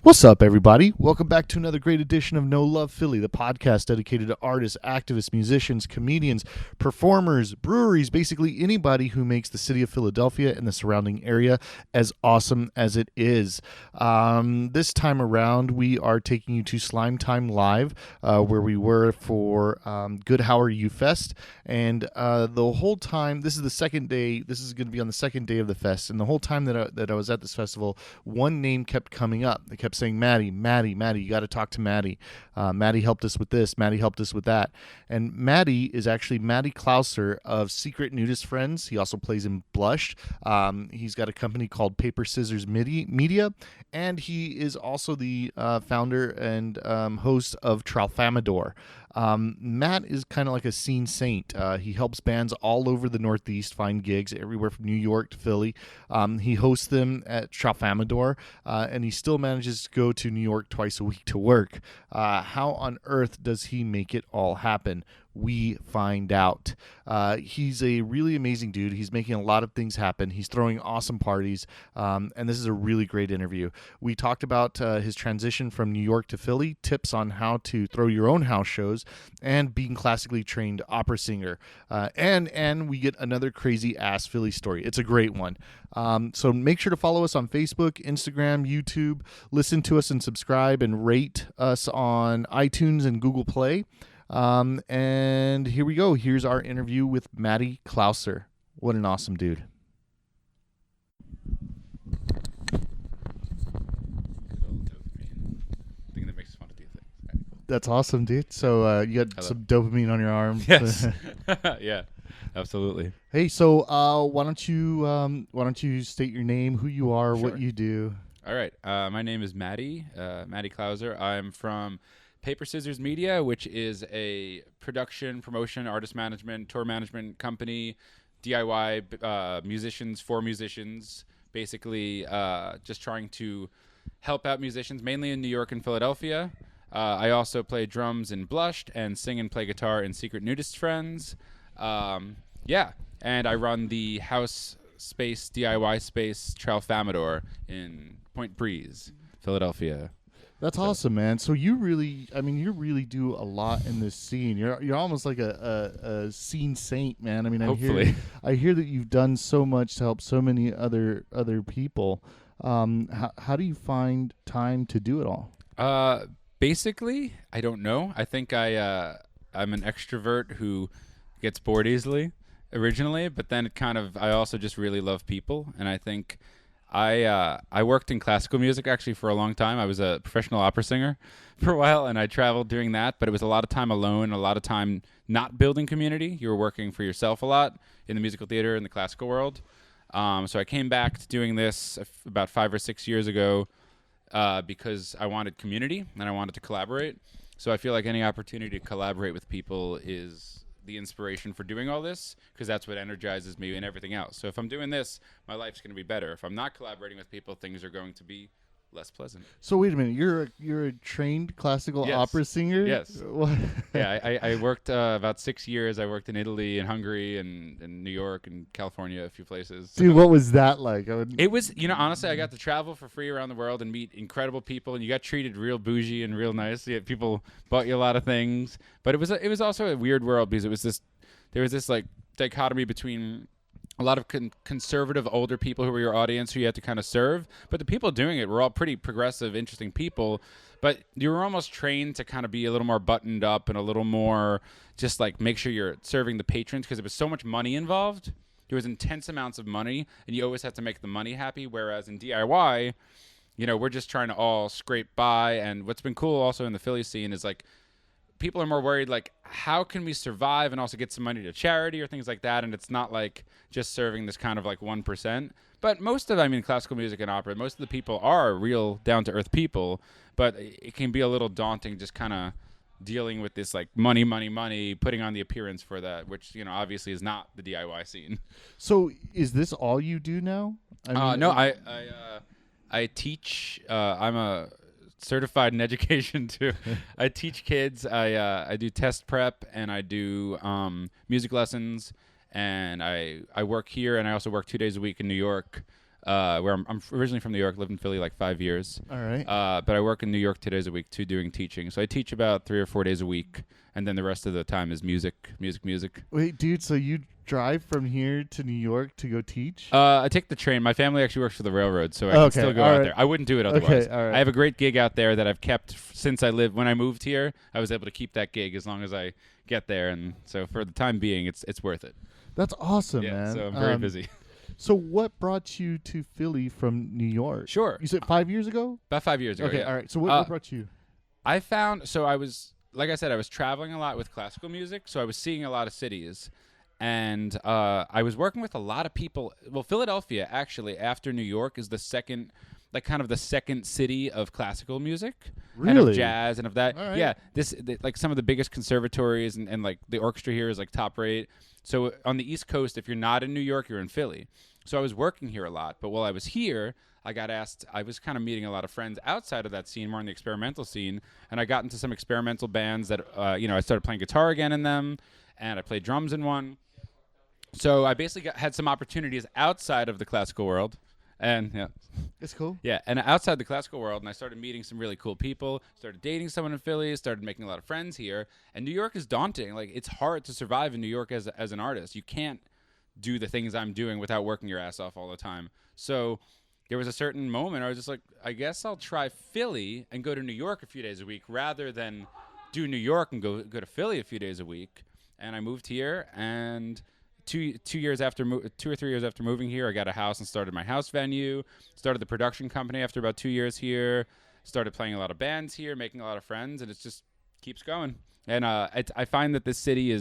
What's up, everybody? Welcome back to another great edition of No Love Philly, the podcast dedicated to artists, activists, musicians, comedians, performers, breweries, basically anybody who makes the city of Philadelphia and the surrounding area as awesome as it is. This time around, we are taking you to Slime Time Live, where we were for Good Hour U Fest, and the whole time, this is the second day, this is going to be on the second day of the fest, and the whole time that I was at this festival, one name kept coming up. They kept saying, Matty, you got to talk to Matty. Matty helped us with this. Matty helped us with that. And Matty is actually Matty Klauser of Secret Nudist Friends. He also plays in Blushed. He's got a company called Paper Scissors Media, and he is also the founder and host of TRALFAMADOR. Matt is kind of like a scene saint. He helps bands all over the Northeast find gigs, everywhere from New York to Philly. He hosts them at TRALFAMADOR, and he still manages to go to New York twice a week to work. How on earth does he make it all happen? We find out. He's a really amazing dude. He's making a lot of things happen. He's throwing awesome parties, and this is a really great interview. We talked about his transition from New York to Philly, tips on how to throw your own house shows, and being classically trained opera singer. And we get another crazy ass Philly story. It's a great one. So make sure to follow us on Facebook, Instagram, YouTube. Listen to us and subscribe and rate us on iTunes and Google Play. And here we go. Here's our interview with Matty Klauser. What an awesome dude. Thing that makes us want to do things. Right, cool. That's awesome, dude. So you got some dopamine on your arm. Yes. Yeah, absolutely. Hey, so why don't you state your name, who you are, Sure. what you do? All right. My name is Matty Klauser. I'm from Paper Scissors Media, which is a production, promotion, artist management, tour management company, DIY musicians for musicians, basically just trying to help out musicians, mainly in New York and Philadelphia. I also play drums in Blushed and sing and play guitar in Secret Nudist Friends. And I run the house space, DIY space, TRALFAMADOR in Point Breeze, Philadelphia. That's awesome, man. So you really do a lot in this scene. You're almost like a scene saint, man. I mean, Hopefully. I hear that you've done so much to help so many other people. How do you find time to do it all? Basically, I don't know. I think I'm an extrovert who gets bored easily originally, but then I also just really love people, and I think I worked in classical music actually for a long time. I was a professional opera singer for a while, and I traveled doing that, but it was a lot of time alone, a lot of time not building community. You were working for yourself a lot in the musical theater and the classical world. So I came back to doing this about 5 or 6 years ago because I wanted community and I wanted to collaborate. So I feel like any opportunity to collaborate with people is the inspiration for doing all this, because that's what energizes me and everything else. So if I'm doing this, my life's going to be better. If I'm not collaborating with people, things are going to be less pleasant. So wait a minute, you're a trained classical opera singer? Yes. Yeah, I worked about 6 years. I worked in Italy and Hungary and New York and California, a few places. Dude, what was that like? It was, honestly, I got to travel for free around the world and meet incredible people, and you got treated real bougie and real nice. People bought you a lot of things, but it was also a weird world because there was this like dichotomy between a lot of conservative older people who were your audience who you had to kind of serve, but the people doing it were all pretty progressive, interesting people, but you were almost trained to kind of be a little more buttoned up and a little more just like make sure you're serving the patrons, because there was so much money involved. There was intense amounts of money, and you always have to make the money happy, whereas in DIY, we're just trying to all scrape by. And what's been cool also in the Philly scene is like people are more worried, like, how can we survive and also get some money to charity or things like that? And it's not like just serving this kind of like 1%. But most of, classical music and opera, most of the people are real down-to-earth people. But it can be a little daunting just kind of dealing with this like money, putting on the appearance for that, which, obviously is not the DIY scene. So is this all you do now? No, I teach. I'm a certified in education too. I teach kids. I do test prep, and I do music lessons, and I work here, and I also work 2 days a week in New York where I'm originally from New York, lived in Philly like 5 years. All right. But I work in New York 2 days a week, doing teaching. So I teach about 3 or 4 days a week, and then the rest of the time is music. Wait, dude, so you drive from here to New York to go teach? I take the train. My family actually works for the railroad, so I can still go out there. I wouldn't do it otherwise. Okay, all right. I have a great gig out there that I've kept since when I moved here. I was able to keep that gig as long as I get there, and so for the time being, it's worth it. That's awesome, Yeah, man. so I'm very busy. So what brought you to Philly from New York? Sure. You said 5 years ago? About 5 years ago. Okay, yeah. all right. So what brought you? I found, so I was, like I said, I was traveling a lot with classical music, so I was seeing a lot of cities, and I was working with a lot of people. Well, Philadelphia, actually, after New York, is the second, like kind of the second city of classical music. And Really? of jazz and of that. All right. Yeah, like some of the biggest conservatories and like the orchestra here is like top rate. So on the East Coast, if you're not in New York, you're in Philly. So I was working here a lot, but while I was here, I got asked, I was kind of meeting a lot of friends outside of that scene, more in the experimental scene, and I got into some experimental bands that, I started playing guitar again in them, and I played drums in one. So I basically had some opportunities outside of the classical world, and yeah. It's cool. Yeah, and outside the classical world, and I started meeting some really cool people, started dating someone in Philly, started making a lot of friends here, and New York is daunting. Like, it's hard to survive in New York as an artist. You can't do the things I'm doing without working your ass off all the time. So there was a certain moment I was just like, I guess I'll try Philly and go to New York a few days a week rather than do New York and go to Philly a few days a week. And I moved here, and 2 years after 2 or 3 years after moving here, I got a house and started my house venue, started the production company after about 2 years here, started playing a lot of bands here, making a lot of friends, and it just keeps going. And I find that this city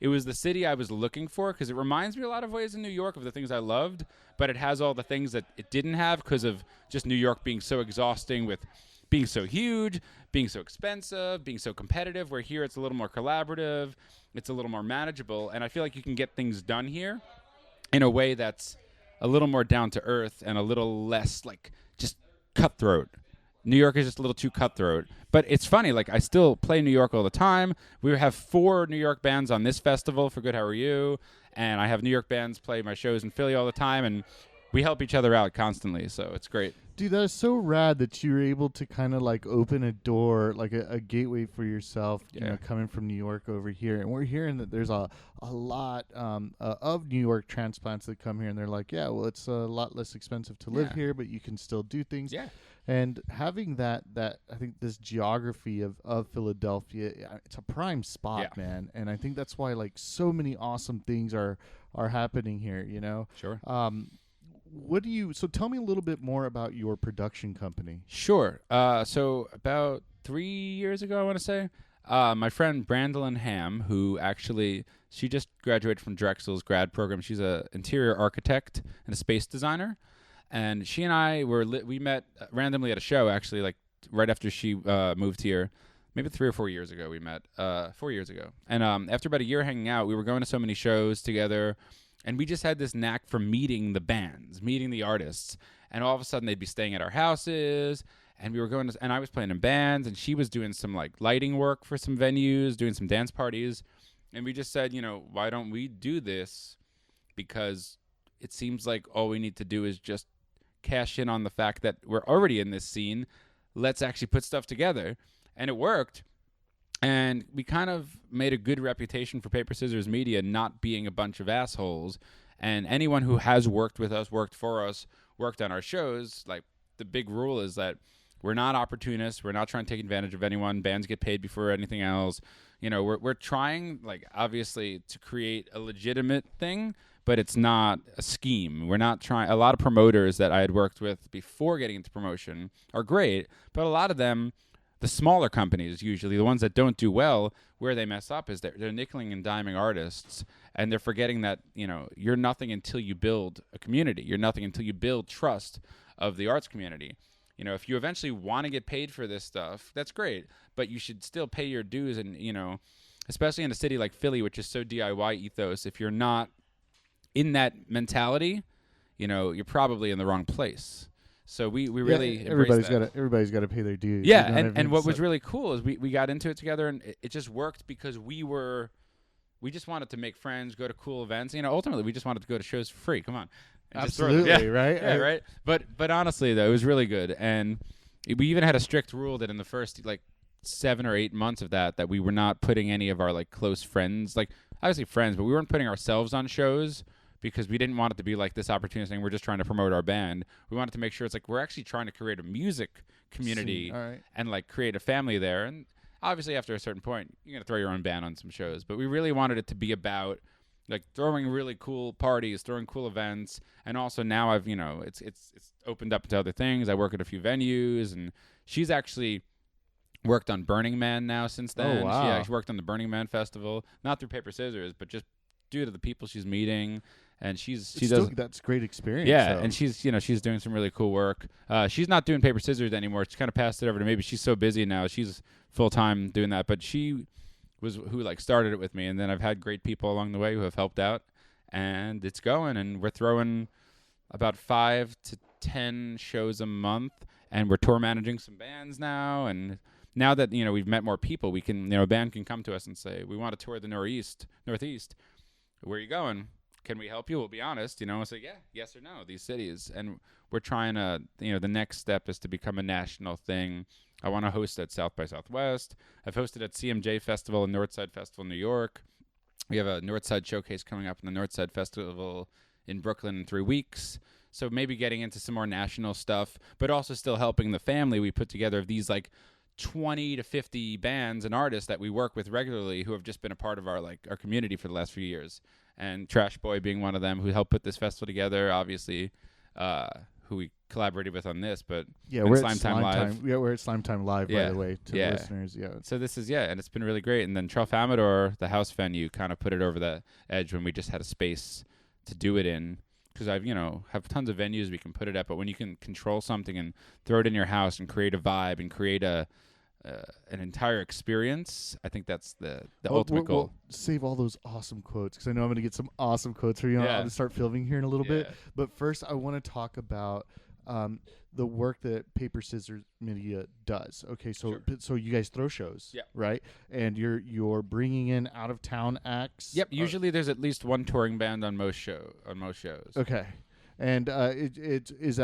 it was the city I was looking for because it reminds me a lot of ways in New York of the things I loved, but it has all the things that it didn't have because of just New York being so exhausting with being so huge, being so expensive, being so competitive, where here it's a little more collaborative, it's a little more manageable, and I feel like you can get things done here in a way that's a little more down to earth and a little less like just cutthroat. New York is just a little too cutthroat. But it's funny, like I still play New York all the time. We have 4 New York bands on this festival for Good How Are You, and I have New York bands play my shows in Philly all the time, and we help each other out constantly, so it's great. Dude, that is so rad that you're able to kind of like open a door, like a gateway for yourself, you know, coming from New York over here. And we're hearing that there's a lot of New York transplants that come here, and they're like, yeah, well, it's a lot less expensive to live here, but you can still do things. Yeah. And having that I think this geography of Philadelphia, it's a prime spot, man. And I think that's why like so many awesome things are happening here, you know? Sure. So tell me a little bit more about your production company. Sure. So about 3 years ago, I want to say, my friend Brandolyn Ham, who actually, she just graduated from Drexel's grad program. She's an interior architect and a space designer. And she and I we met randomly at a show, actually, like right after she moved here. Maybe 3 or 4 years ago we met, 4 years ago. And after about a year hanging out, we were going to so many shows together. And we just had this knack for meeting the bands, meeting the artists. And all of a sudden they'd be staying at our houses. And we were going to, and I was playing in bands, and she was doing some like lighting work for some venues, doing some dance parties. And we just said, why don't we do this? Because it seems like all we need to do is just cash in on the fact that we're already in this scene. Let's actually put stuff together. And it worked. And we kind of made a good reputation for Paper Scissors Media not being a bunch of assholes. And anyone who has worked with us, worked for us, worked on our shows, like the big rule is that we're not opportunists. We're not trying to take advantage of anyone. Bands get paid before anything else. We're trying, like, obviously to create a legitimate thing, but it's not a scheme. We're not trying. A lot of promoters that I had worked with before getting into promotion are great, but a lot of them, the smaller companies, usually the ones that don't do well, where they mess up is they're nickeling and diming artists, and they're forgetting that you're nothing until you build a community. You're nothing until you build trust of the arts community. If you eventually want to get paid for this stuff, that's great, but you should still pay your dues. And especially in a city like Philly, which is so DIY ethos, if you're not in that mentality, you're probably in the wrong place. So we really everybody's got to pay their dues. Yeah, and what was really cool is we got into it together, and it just worked because we just wanted to make friends, go to cool events. Ultimately we just wanted to go to shows for free. Come on. and just throw them. Absolutely, right? Yeah, right. But honestly though, it was really good, and we even had a strict rule that in the first like 7 or 8 months of that we were not putting any of our like close friends, like obviously friends, but we weren't putting ourselves on shows because we didn't want it to be like this opportunity thing. We're just trying to promote our band. We wanted to make sure it's like we're actually trying to create a music community and like create a family there. And obviously after a certain point, you're gonna throw your own band on some shows. But we really wanted it to be about like throwing really cool parties, throwing cool events, and also now I've it's opened up into other things. I work at a few venues, and she's actually worked on Burning Man now since then. Oh, wow. She worked on the Burning Man festival, not through Paper Scissors, but just due to the people she's meeting. And she does. That's great experience. Yeah, so. and she's doing some really cool work. She's not doing Paper Scissors anymore. She kind of passed it over to me, but she's so busy now. She's full time doing that. But she was who like started it with me, and then I've had great people along the way who have helped out, and it's going. And we're throwing about 5 to 10 shows a month, and we're tour managing some bands now. And now that we've met more people, we can a band can come to us and say we want to tour the Northeast. Where are you going? Can we help you? We'll be honest, and say, yeah, yes or no, these cities. And we're trying to, the next step is to become a national thing. I want to host at South by Southwest. I've hosted at CMJ Festival and Northside Festival in New York. We have a Northside Showcase coming up in the Northside Festival in Brooklyn in 3 weeks. So maybe getting into some more national stuff, but also still helping the family. We put together of these like 20 to 50 bands and artists that we work with regularly who have just been a part of our community for the last few years. And Trash Boy being one of them who helped put this festival together, obviously, who we collaborated with on this. But we're at Slime Time. Yeah, we're at Slime Time Live, by the way, to the listeners. Yeah. So this is, and it's been really great. And then TRALFAMADOR, the house venue, kind of put it over the edge when we just had a space to do it in. Because I've, have tons of venues we can put it at, but when you can control something and throw it in your house and create a vibe and create an entire experience, I think that's the ultimate goal. We'll save all those awesome quotes because I know I'm going to get some awesome quotes for you. I'm going to start filming here in a little bit. But first, I want to talk about the work that Paper Scissors Media does. Okay, so so you guys throw shows, right? And you're bringing in out of town acts. Yep. Usually, there's at least one touring band on most shows. Okay, and is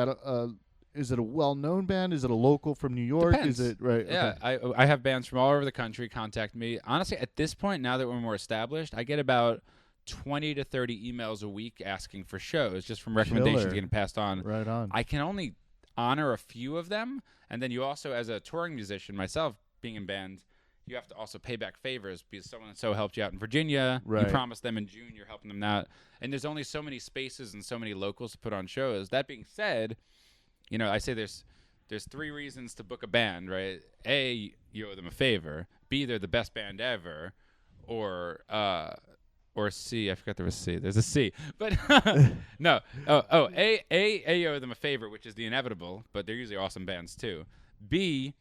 it a well-known band? Is it a local from New York? Depends. Is it right? Yeah, okay. I have bands from all over the country contact me. Honestly, at this point, now that we're more established, I get about 20 to 30 emails a week asking for shows just from recommendations getting passed on. Right on. I can only honor a few of them, and then you also, as a touring musician, myself being in bands, you have to also pay back favors because someone so helped you out in Virginia. Right. You promised them in June you're helping them out, and there's only so many spaces and so many locals to put on shows. That being said, I say there's 3 reasons to book a band, right? A, you owe them a favor. B, they're the best band ever. Or C, I forgot there was C. There's a C. But no. A, you owe them a favor, which is the inevitable, but they're usually awesome bands too. B,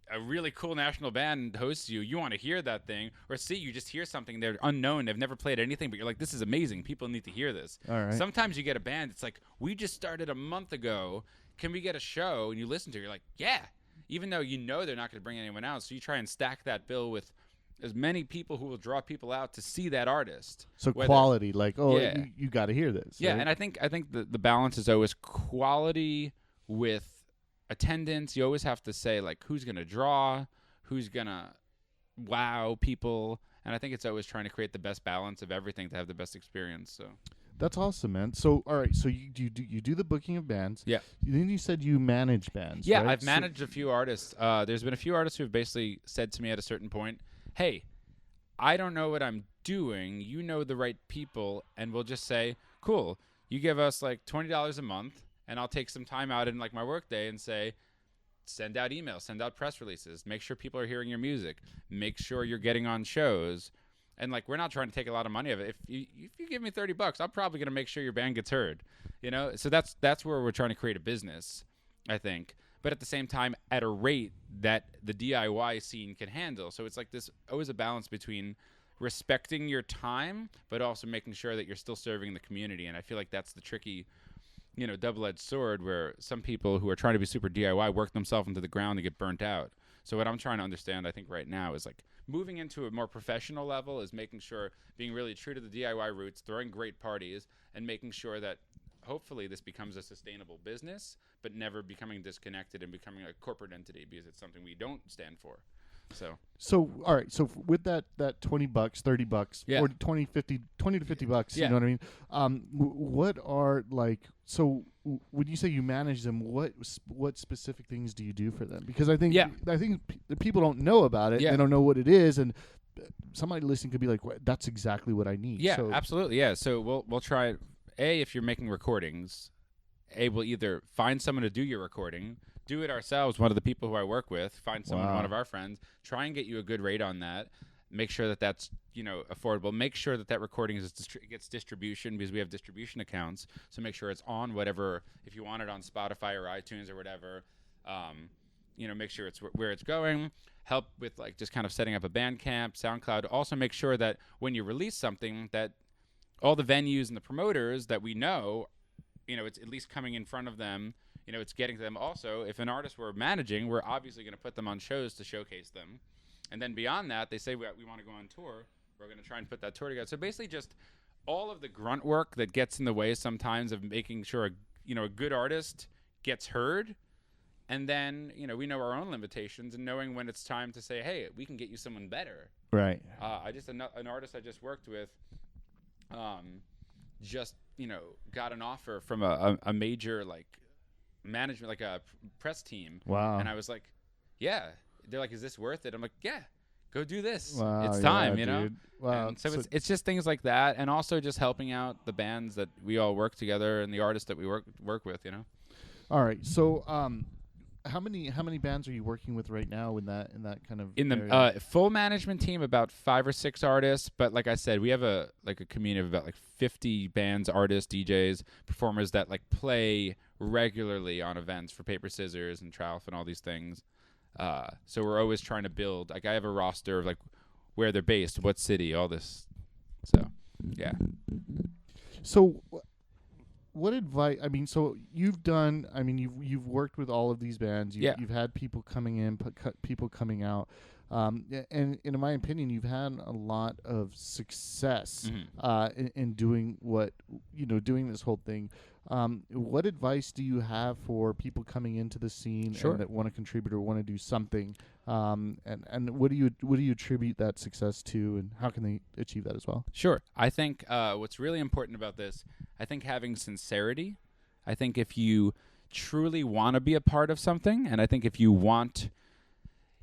a really cool national band hosts you. You want to hear that thing. Or C, you just hear something. They're unknown. They've never played anything, but you're like, this is amazing. People need to hear this. All right. Sometimes you get a band. It's like, we just started a month ago. Can we get a show? And you listen to it. You're like, yeah. Even though they're not going to bring anyone out. So you try and stack that bill with as many people who will draw people out to see that artist. So quality, you got to hear this. Yeah, right? and I think the balance is always quality with attendance. You always have to say who's gonna draw, who's gonna wow people, and I think it's always trying to create the best balance of everything to have the best experience. So that's awesome, man. So all right, so you do the booking of bands. Yeah. Then you said you manage bands. Yeah, right? I've managed a few artists. There's been a few artists who have basically said to me at a certain point, "Hey, I don't know what I'm doing. You know the right people," and we'll just say, "Cool. You give us $20 a month." And I'll take some time out in my work day and say, send out emails, send out press releases, make sure people are hearing your music, make sure you're getting on shows. And we're not trying to take a lot of money of it. If you give me $30, I'm probably going to make sure your band gets heard. So that's where we're trying to create a business, I think. But at the same time, at a rate that the DIY scene can handle. So it's this always a balance between respecting your time, but also making sure that you're still serving the community. And I feel like that's the tricky double-edged sword where some people who are trying to be super DIY work themselves into the ground and get burnt out. So what I'm trying to understand, I think right now, is like moving into a more professional level is making sure being really true to the DIY roots, throwing great parties, and making sure that hopefully this becomes a sustainable business, but never becoming disconnected and becoming a corporate entity because it's something we don't stand for. So all right. So with that $20, $30, Yeah. or 20 to $50, Yeah. you know what I mean? What are when you say you manage them, what specific things do you do for them? Because I think the people don't know about it. Yeah. They don't know what it is, and somebody listening could be like, that's exactly what I need. Yeah, So, absolutely. Yeah. So we'll try. If you're making recordings, we'll either find someone to do your recording, do it ourselves. One of the people who I work with, find someone, one of our friends, try and get you a good rate on that. Make sure that that's affordable. Make sure that recording gets distribution, because we have distribution accounts. So make sure it's on whatever. If you want it on Spotify or iTunes or whatever, make sure it's where it's going. Help with like just kind of setting up a Bandcamp, SoundCloud. Also make sure that when you release something, that all the venues and the promoters that we know, it's at least coming in front of them. It's getting to them. Also, if an artist we're managing, we're obviously going to put them on shows to showcase them. And then beyond that, they say we want to go on tour. We're going to try and put that tour together. So basically just all of the grunt work that gets in the way sometimes of making sure, a good artist gets heard. And then, we know our own limitations, and knowing when it's time to say, hey, we can get you someone better. right. An artist I just worked with, got an offer from a major management, like a press team. Wow. And I was like, yeah. They're like, is this worth it? I'm like, yeah, go do this. Wow, it's time, dude. Wow. And so it's just things like that, and also just helping out the bands that we all work together and the artists that we work with. All right. So, how many bands are you working with right now in that kind of the full management team? About 5 or 6 artists, but like I said, we have a community of about 50 bands, artists, DJs, performers that play regularly on events for Paper Scissors and Tralf and all these things. So we're always trying to build. I have a roster of where they're based, what city, all this. So yeah. So what advice? I mean, so you've done. I mean, you've worked with all of these bands. You've had people coming in, people coming out, and in my opinion, you've had a lot of success in doing doing this whole thing. What advice do you have for people coming into the scene and that want to contribute or want to do something? And what do you attribute that success to, and how can they achieve that as well? Sure. I think what's really important about this, I think having sincerity. I think if you truly want to be a part of something, and I think if you want,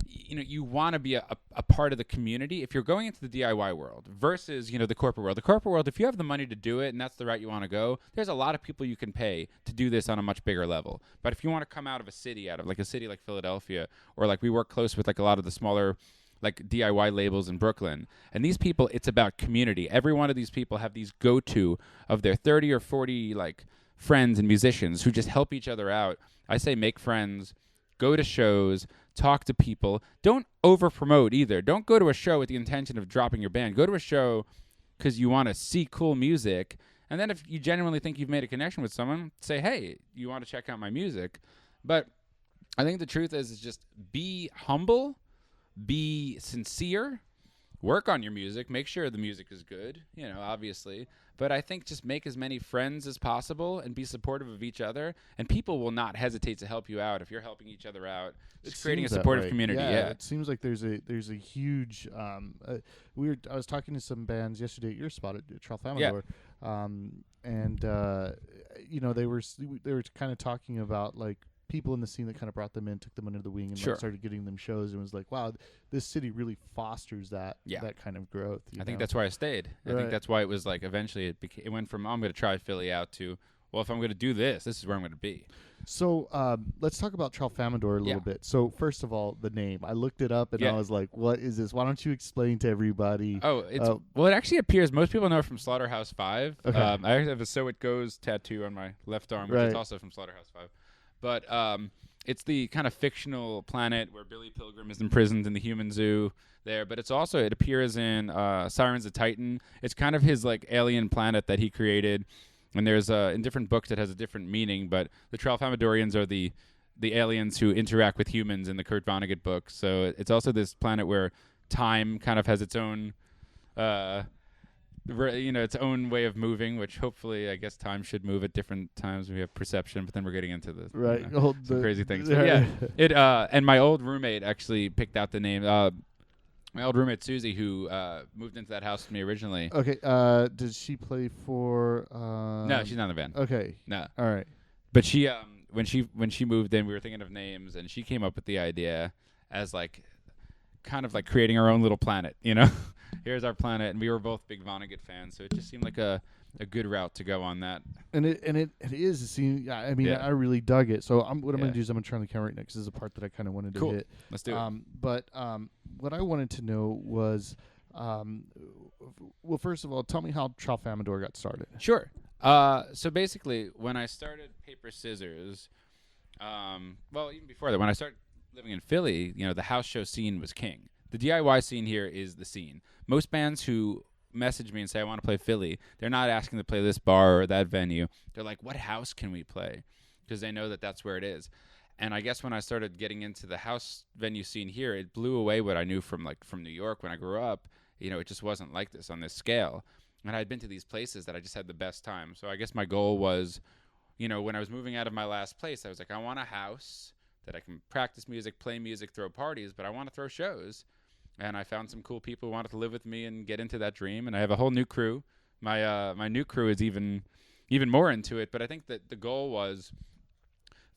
you want to be a part of the community. If you're going into the DIY world versus, the corporate world, if you have the money to do it and that's the route you want to go, there's a lot of people you can pay to do this on a much bigger level. But if you want to come out of a city like Philadelphia, or we work close with a lot of the smaller DIY labels in Brooklyn, and these people, it's about community. Every one of these people have these go-to of their 30 or 40 friends and musicians who just help each other out. I say make friends, go to shows, talk to people. Don't over-promote either. Don't go to a show with the intention of dropping your band. Go to a show because you want to see cool music. And then if you genuinely think you've made a connection with someone, say, hey, you want to check out my music? But I think the truth is just be humble, be sincere, work on your music, make sure the music is good, obviously. But I think just make as many friends as possible and be supportive of each other, and people will not hesitate to help you out if you're helping each other out. It's creating a supportive community. Yeah, it seems like there's a huge. I was talking to some bands yesterday at your spot at TRALFAMADOR, and they were kind of talking about people in the scene that kind of brought them in, took them under the wing, and started getting them shows, and was like, wow, this city really fosters that kind of growth. I think that's why I stayed. I think that's why it was eventually it went from, I'm going to try Philly out to, well, if I'm going to do this is where I'm going to be. So let's talk about TRALFAMADOR a little bit. So first of all, the name. I looked it up, and I was like, what is this? Why don't you explain to everybody? Well, it actually appears, most people know it from Slaughterhouse-5. Okay. I actually have a So It Goes tattoo on my left arm, which is also from Slaughterhouse-5. But it's the kind of fictional planet where Billy Pilgrim is imprisoned in the human zoo there. But it appears in Sirens of Titan. It's kind of his alien planet that he created. And there's in different books it has a different meaning. But the TRALFAMADORians are the the aliens who interact with humans in the Kurt Vonnegut book. So it's also this planet where time kind of has its own, its own way of moving, which hopefully I guess time should move at different times. We have perception, but then we're getting into the Right. some crazy things. But yeah, and my old roommate actually picked out the name. My old roommate Susie, who moved into that house with me originally. Okay. Did she play for? No, she's not in the band. Okay. No. All right. But she when she moved in, we were thinking of names, and she came up with the idea as like kind of like creating our own little planet, you know. Here's our planet, and we were both big Vonnegut fans, so it just seemed like a good route to go on that. And it is. See, I mean, Yeah. I really dug it. So I'm going Yeah. to do is I'm going to turn the camera right next. This is a part that I kind of wanted to Cool. hit. Let's do it. But what I wanted to know was, well, first of all, tell me how TRALFAMADOR got started. Sure. So basically, when I started Paper Scissors, well, even before that, when I started living in Philly, you know, the house show scene was king. The DIY scene here is the scene. Most bands who message me and say, I want to play Philly, they're not asking to play this bar or that venue. They're like, what house can we play? Because they know that that's where it is. And I guess when I started getting into the house venue scene here, it blew away what I knew from New York when I grew up. You know, it just wasn't like this on this scale. And I'd been to these places that I just had the best time. So I guess my goal was, you know, when I was moving out of my last place, I was like, I want a house that I can practice music, play music, throw parties, but I want to throw shows. And I found some cool people who wanted to live with me and get into that dream. And I have a whole new crew. My new crew is even more into it. But I think that the goal was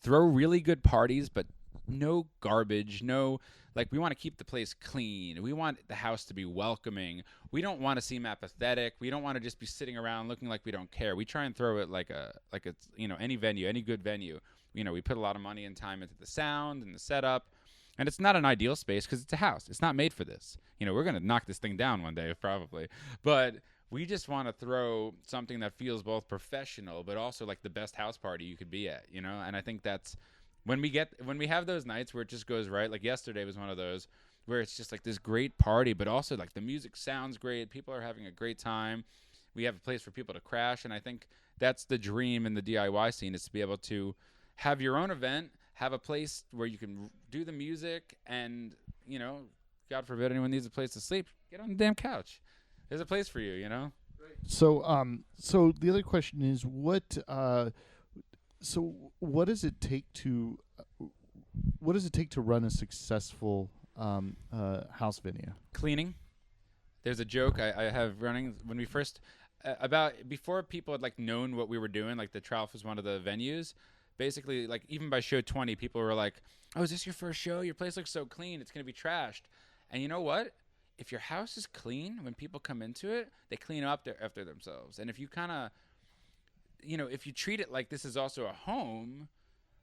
throw really good parties, but no garbage, no, like, we want to keep the place clean. We want the house to be welcoming. We don't want to seem apathetic. We don't want to just be sitting around looking like we don't care. We try and throw it like it's, you know, any venue, any good venue. You know, we put a lot of money and time into the sound and the setup. And it's not an ideal space because it's a house. It's not made for this. You know, we're going to knock this thing down one day, probably. But we just want to throw something that feels both professional but also like the best house party you could be at, you know? And I think that's when we have those nights where it just goes right. Like yesterday was one of those where it's just like this great party, but also like the music sounds great. People are having a great time. We have a place for people to crash. And I think that's the dream in the DIY scene, is to be able to have your own event, have a place where you can do the music, and, you know, God forbid anyone needs a place to sleep, get on the damn couch. There's a place for you, you know? So so the other question is, what does it take to run a successful house venue? Cleaning. There's a joke I have running when we first before people had like known what we were doing, like the Tralf was one of the venues. Basically, like, even by show 20, people were like, oh, is this your first show? Your place looks so clean. It's going to be trashed. And you know what? If your house is clean, when people come into it, they clean up after themselves. And if you kind of, you know, if you treat it like this is also a home,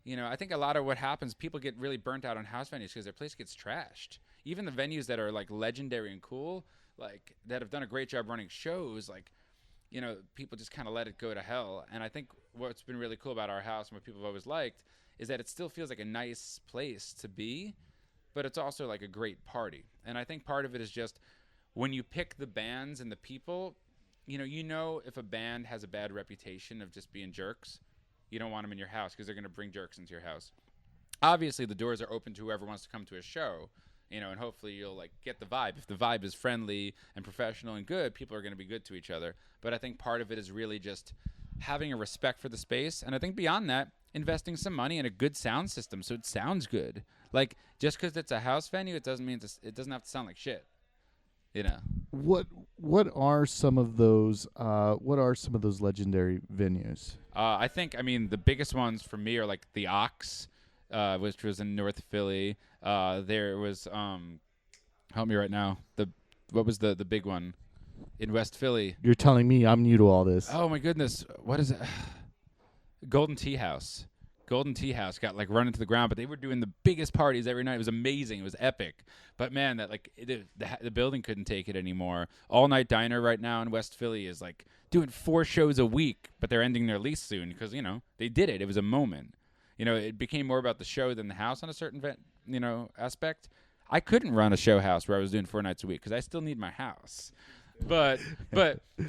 you know, I think a lot of what happens, people get really burnt out on house venues because their place gets trashed. Even the venues that are, like, legendary and cool, like, that have done a great job running shows, like, you know, people just kind of let it go to hell. And I think what's been really cool about our house and what people have always liked is that it still feels like a nice place to be, but it's also like a great party. And I think part of it is just when you pick the bands and the people, you know if a band has a bad reputation of just being jerks, you don't want them in your house because they're going to bring jerks into your house. Obviously, the doors are open to whoever wants to come to a show. You know, and hopefully you'll like get the vibe. If the vibe is friendly and professional and good, people are going to be good to each other. But I think part of it is really just having a respect for the space. And I think beyond that, investing some money in a good sound system so it sounds good. Like, just because it's a house venue, it doesn't mean it doesn't have to sound like shit. You know. What are some of those legendary venues? I think, the biggest ones for me are like the Ox, which was in North Philly. There was help me right now. What was the big one in West Philly? You're telling me I'm new to all this. Oh my goodness, what is it? Golden Tea House. Golden Tea House got like run into the ground, but they were doing the biggest parties every night. It was amazing. It was epic. But man, that like the building couldn't take it anymore. All Night Diner right now in West Philly is like doing 4 shows a week, but they're ending their lease soon because, you know, they did it. It was a moment. You know, it became more about the show than the house on a certain aspect. I couldn't run a show house where I was doing 4 nights a week because I still need my house. But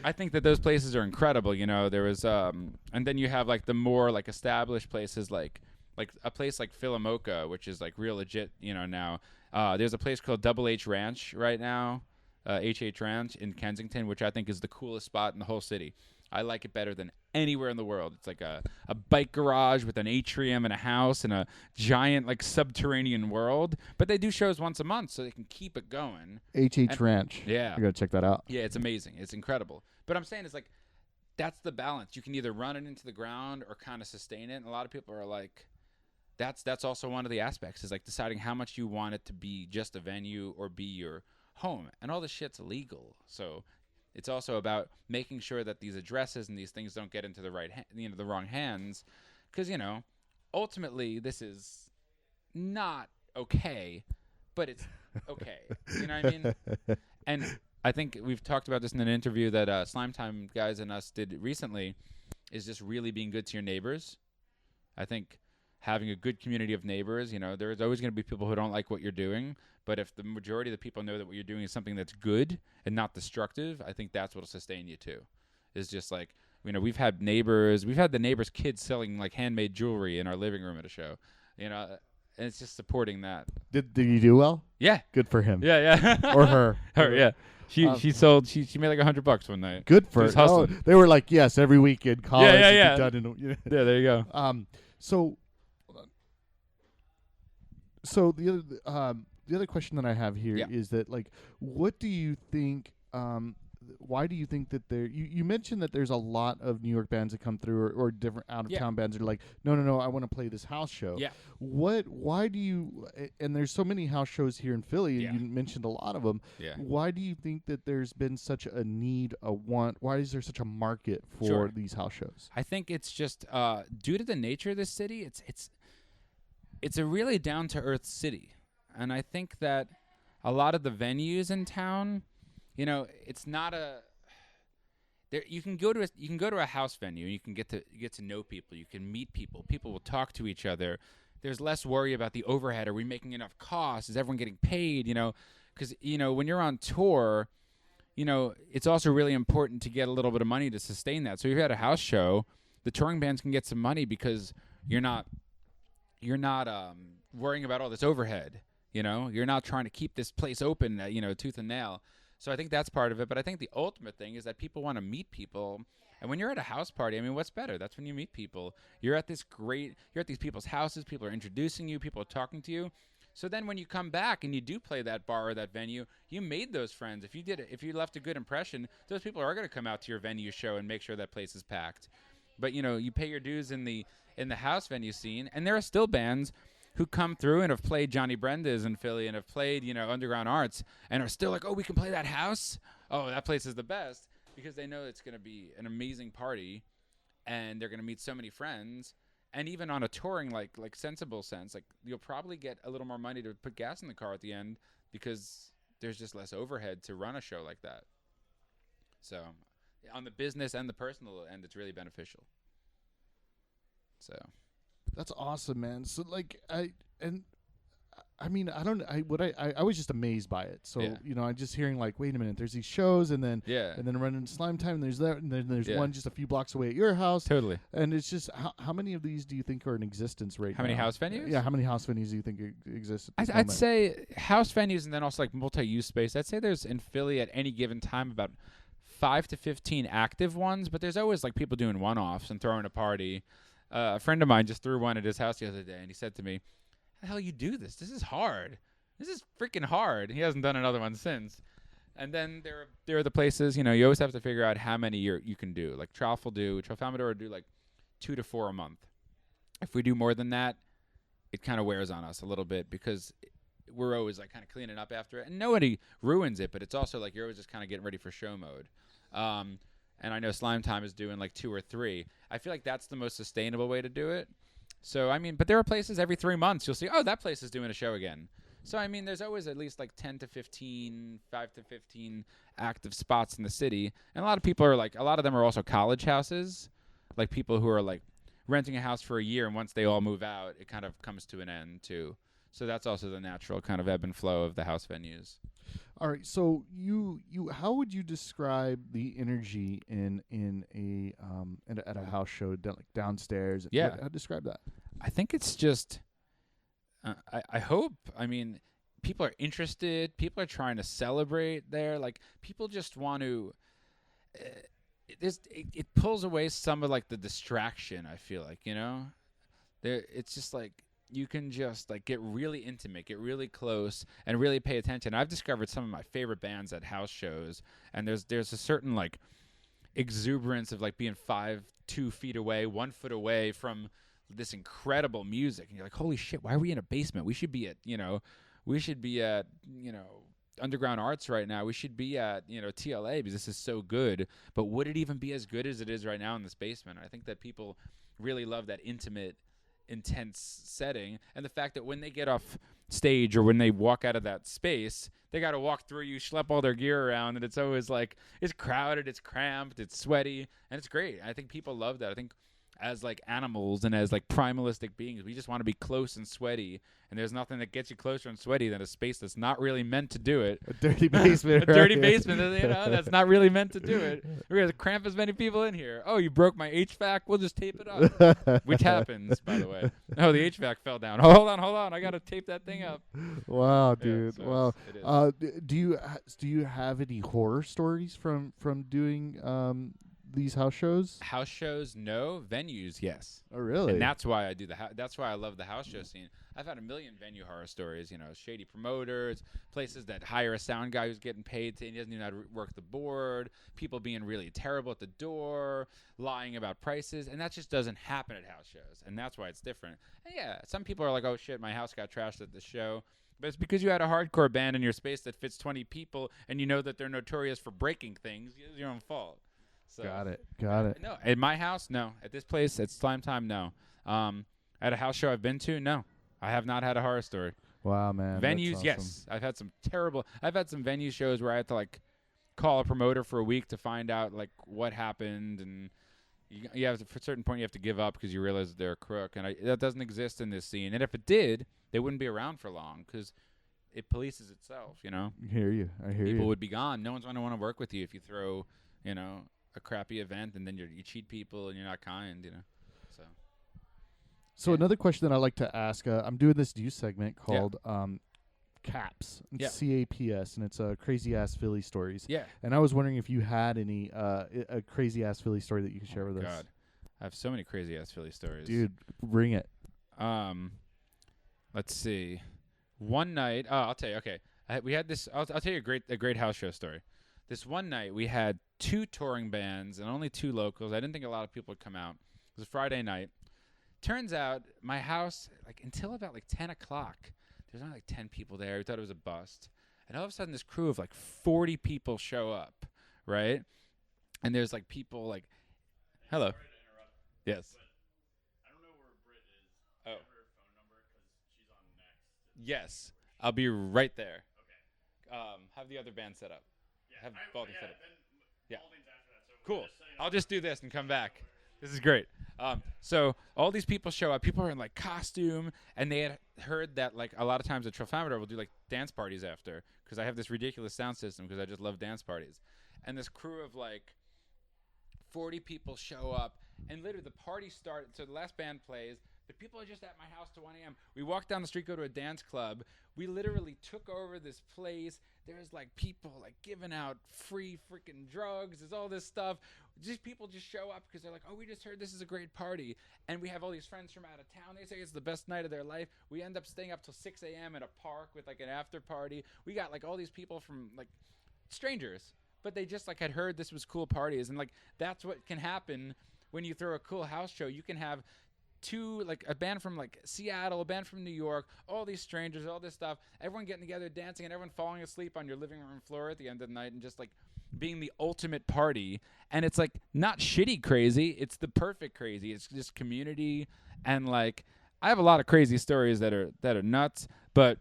I think that those places are incredible. You know, there was and then you have like the more like established places like like a place like Philomoka, which is like real legit, now. There's a place called Double H Ranch right now, HH Ranch in Kensington, which I think is the coolest spot in the whole city. I like it better than anywhere in the world. It's like a bike garage with an atrium and a house and a giant like subterranean world. But they do shows once a month, so they can keep it going. HH Ranch. Yeah. I gotta check that out. Yeah, it's amazing. It's incredible. But I'm saying it's like that's the balance. You can either run it into the ground or kind of sustain it. And a lot of people are like, that's also one of the aspects is like deciding how much you want it to be just a venue or be your home. And all this shit's illegal. So it's also about making sure that these addresses and these things don't get into the the wrong hands, because ultimately this is not okay, but it's okay. You know what I mean? And I think we've talked about this in an interview that Slime Time guys and us did recently, is just really being good to your neighbors. I think having a good community of neighbors, there's always going to be people who don't like what you're doing. But if the majority of the people know that what you're doing is something that's good and not destructive, I think that's what will sustain you too. It's just like, we've had the neighbors' kids selling like handmade jewelry in our living room at a show, and it's just supporting that. Did you do well? Yeah. Good for him. Yeah. Or her. Her, yeah. She made like $100 one night. Good for her. Oh, they were like, yes, every weekend college. Yeah. Done yeah, there you go. So the other question that I have here is that, like, what do you think? Why do you think that you mentioned that there's a lot of New York bands that come through, or different out of town bands that are like, no, I want to play this house show. Yeah. Why do you? And there's so many house shows here in Philly. And you mentioned a lot of them. Yeah. Why do you think that there's been such a need, a want? Why is there such a market for these house shows? I think it's just due to the nature of this city. It's a really down to earth city. And I think that a lot of the venues in town, it's not you can go to a house venue and you can get to know people. You can meet people. People will talk to each other. There's less worry about the overhead. Are we making enough costs? Is everyone getting paid? Because when you're on tour, it's also really important to get a little bit of money to sustain that. So if you had a house show, the touring bands can get some money because you're not worrying about all this overhead. You're not trying to keep this place open, tooth and nail. So I think that's part of it. But I think the ultimate thing is that people want to meet people. And when you're at a house party, what's better? That's when you meet people. You're at these people's houses. People are introducing you. People are talking to you. So then when you come back and you do play that bar or that venue, you made those friends. If you left a good impression, those people are going to come out to your venue show and make sure that place is packed. But, you pay your dues in the house venue scene. And there are still bands who come through and have played Johnny Brenda's in Philly and have played, Underground Arts and are still like, oh, we can play that house? Oh, that place is the best, because they know it's going to be an amazing party and they're going to meet so many friends. And even on a touring, like sensible sense, like you'll probably get a little more money to put gas in the car at the end because there's just less overhead to run a show like that. So on the business and the personal end, it's really beneficial. So. That's awesome, man. So I was just amazed by it. So I'm just hearing like, wait a minute, there's these shows, and then running Slime Time, and there's that, and then there's one just a few blocks away at your house. Totally. And it's just how many of these do you think are in existence right now? How many house venues? Yeah, how many house venues do you think exist? I'd say house venues, and then also like multi-use space. I'd say there's in Philly at any given time about 5 to 15 active ones, but there's always like people doing one-offs and throwing a party. A friend of mine just threw one at his house the other day, and he said to me, how the hell you do this? This is hard. This is freaking hard. He hasn't done another one since. And then there are the places, you always have to figure out how many you can do. Like TRALFAMADOR will do like 2 to 4 a month. If we do more than that, it kind of wears on us a little bit because we're always like kind of cleaning up after it. And nobody ruins it, but it's also like you're always just kind of getting ready for show mode. And I know Slime Time is doing like 2 or 3. I feel like that's the most sustainable way to do it. So, but there are places every 3 months you'll see, oh, that place is doing a show again. So, there's always at least like 5 to 15 active spots in the city. And a lot of them are also college houses, like people who are like renting a house for a year. And once they all move out, it kind of comes to an end too. So that's also the natural kind of ebb and flow of the house venues. All right, so you how would you describe the energy in a at a house show like downstairs? Yeah, how describe that? I think it's just. I hope. I mean, people are interested. People are trying to celebrate there. Like people just want to. It pulls away some of like the distraction. I feel like it's just like you can just like get really intimate, get really close, and really pay attention. I've discovered some of my favorite bands at house shows, and there's a certain like exuberance of like being 2 feet away, 1 foot away from this incredible music, and you're like, holy shit, why are we in a basement? We should be at Underground Arts right now. We should be at TLA because this is so good. But would it even be as good as it is right now in this basement? I think that people really love that intimate, intense setting, and the fact that when they get off stage or when they walk out of that space, they got to walk through you, schlep all their gear around, and it's always like it's crowded, it's cramped, it's sweaty, and it's great. I think people love that. I think as like animals and as like primalistic beings, we just want to be close and sweaty, and there's nothing that gets you closer and sweaty than a space that's not really meant to do it. A dirty basement. A dirty basement, that's not really meant to do it. We're going to cramp as many people in here. Oh, you broke my HVAC? We'll just tape it up. Which happens, by the way. Oh, the HVAC fell down. Hold on. I got to tape that thing up. Wow, dude. So wow. it is. Do you have any horror stories from doing these house shows? House shows, no. Venues, yes. Oh, really? And that's why I do that's why I love the house show scene. I've had a million venue horror stories, shady promoters, places that hire a sound guy who's getting paid and he doesn't even know how to work the board, people being really terrible at the door, lying about prices, and that just doesn't happen at house shows, and that's why it's different. And yeah, some people are like, oh shit, my house got trashed at the show. But it's because you had a hardcore band in your space that fits 20 people, and you know that they're notorious for breaking things. It's your own fault. So, Got it. No, at my house, no. At this place, at Slime Time, no. At a house show I've been to, no. I have not had a horror story. Wow, man. Venues, awesome. yes. I've had some venue shows where I had to like call a promoter for a week to find out like what happened, and you have to, for a certain point you have to give up because you realize that they're a crook, and that doesn't exist in this scene. And if it did, they wouldn't be around for long because it polices itself. I hear you. People would be gone. No one's going to want to work with you if you throw, a crappy event and then you cheat people and you're not kind, So another question that I like to ask, I'm doing this news segment called CAPS, CAPS, and it's crazy ass Philly stories. Yeah. And I was wondering if you had any a crazy ass Philly story that you could share with us. God, I have so many crazy ass Philly stories, dude. Bring it. Let's see. One night, I'll tell you. Okay, we had this. I'll tell you a great house show story. This one night we had 2 touring bands and only 2 locals. I didn't think a lot of people would come out. It was a Friday night. Turns out my house, like until about like 10 o'clock, there's only like 10 people there. We thought it was a bust. And all of a sudden this crew of like 40 people show up, right? And there's like people like, hello. Sorry to interrupt. Yes. I don't know where Britt is. I have her phone number because she's on next. Yes. I'll be right there. Okay. Have the other band set up. Yeah. Have Balding set up. Yeah. Balding's after that, so Cool. just setting I'll up. just do this and come back. This is great. So all these people show up. People are in like costume, and they had heard that like a lot of times at TRALFAMADOR we'll do like dance parties after because I have this ridiculous sound system because I just love dance parties. And this crew of like 40 people show up, and literally the party started. So the last band plays. The people are just at my house till 1 a.m. We walk down the street, go to a dance club. We literally took over this place. There's like people like giving out free freaking drugs. There's all this stuff. Just people just show up because they're like, oh, we just heard this is a great party. And we have all these friends from out of town. They say it's the best night of their life. We end up staying up till 6 a.m. at a park with like an after party. We got like all these people from like strangers, but they just like had heard this was cool parties. And like that's what can happen when you throw a cool house show. You can have a band from like Seattle, a band from New York, all these strangers, all this stuff, everyone getting together, dancing, and everyone falling asleep on your living room floor at the end of the night and just like being the ultimate party. And it's like not shitty crazy, it's the perfect crazy. It's just community, and like I have a lot of crazy stories that are nuts, but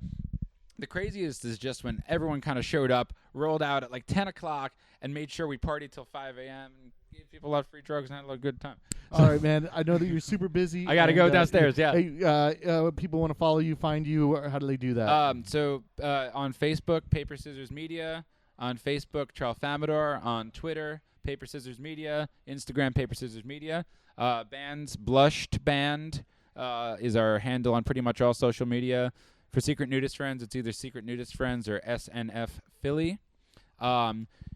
the craziest is just when everyone kind of showed up, rolled out at like 10 o'clock, and made sure we partied till 5 a.m. and gave people a lot of free drugs and had a lot of good time. All right, man. I know that you're super busy. I got to go downstairs, yeah. Hey, people want to follow you, find you. How do they do that? So on Facebook, Paper Scissors Media. On Facebook, TRALFAMADOR. On Twitter, Paper Scissors Media. Instagram, Paper Scissors Media. Bands, Blushed Band. is our handle on pretty much all social media. For Secret Nudist Friends, it's either Secret Nudist Friends or SNF Philly.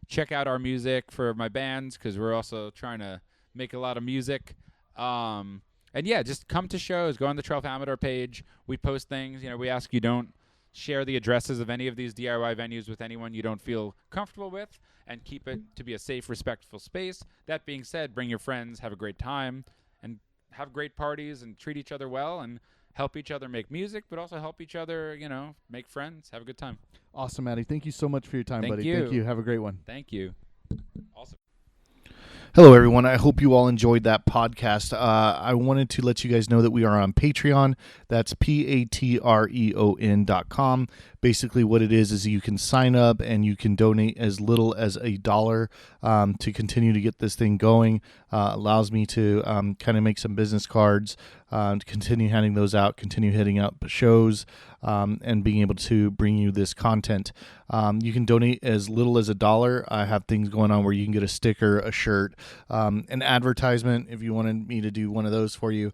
Check out our music for my bands because we're also trying to make a lot of music. And yeah, just come to shows. Go on the TRALFAMADOR page. We post things. We ask you don't share the addresses of any of these DIY venues with anyone you don't feel comfortable with, and keep it to be a safe, respectful space. That being said, bring your friends, have a great time, and have great parties, and treat each other well, and help each other make music, but also help each other, make friends, have a good time. Awesome, Matty. Thank you so much for your time, Thank buddy. you. Thank you. Have a great one. Thank you. Awesome. Hello, everyone. I hope you all enjoyed that podcast. I wanted to let you guys know that we are on Patreon. That's Patreon.com. Basically, what it is you can sign up and you can donate as little as $1 to continue to get this thing going. Allows me to kind of make some business cards, to continue handing those out, continue hitting up shows, and being able to bring you this content. You can donate as little as $1. I have things going on where you can get a sticker, a shirt, an advertisement if you wanted me to do one of those for you.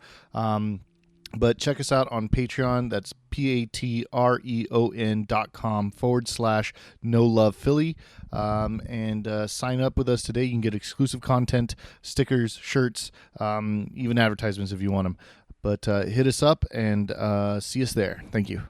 But check us out on Patreon. That's patreon.com/No Love Philly. And sign up with us today. You can get exclusive content, stickers, shirts, even advertisements if you want them. But hit us up and see us there. Thank you.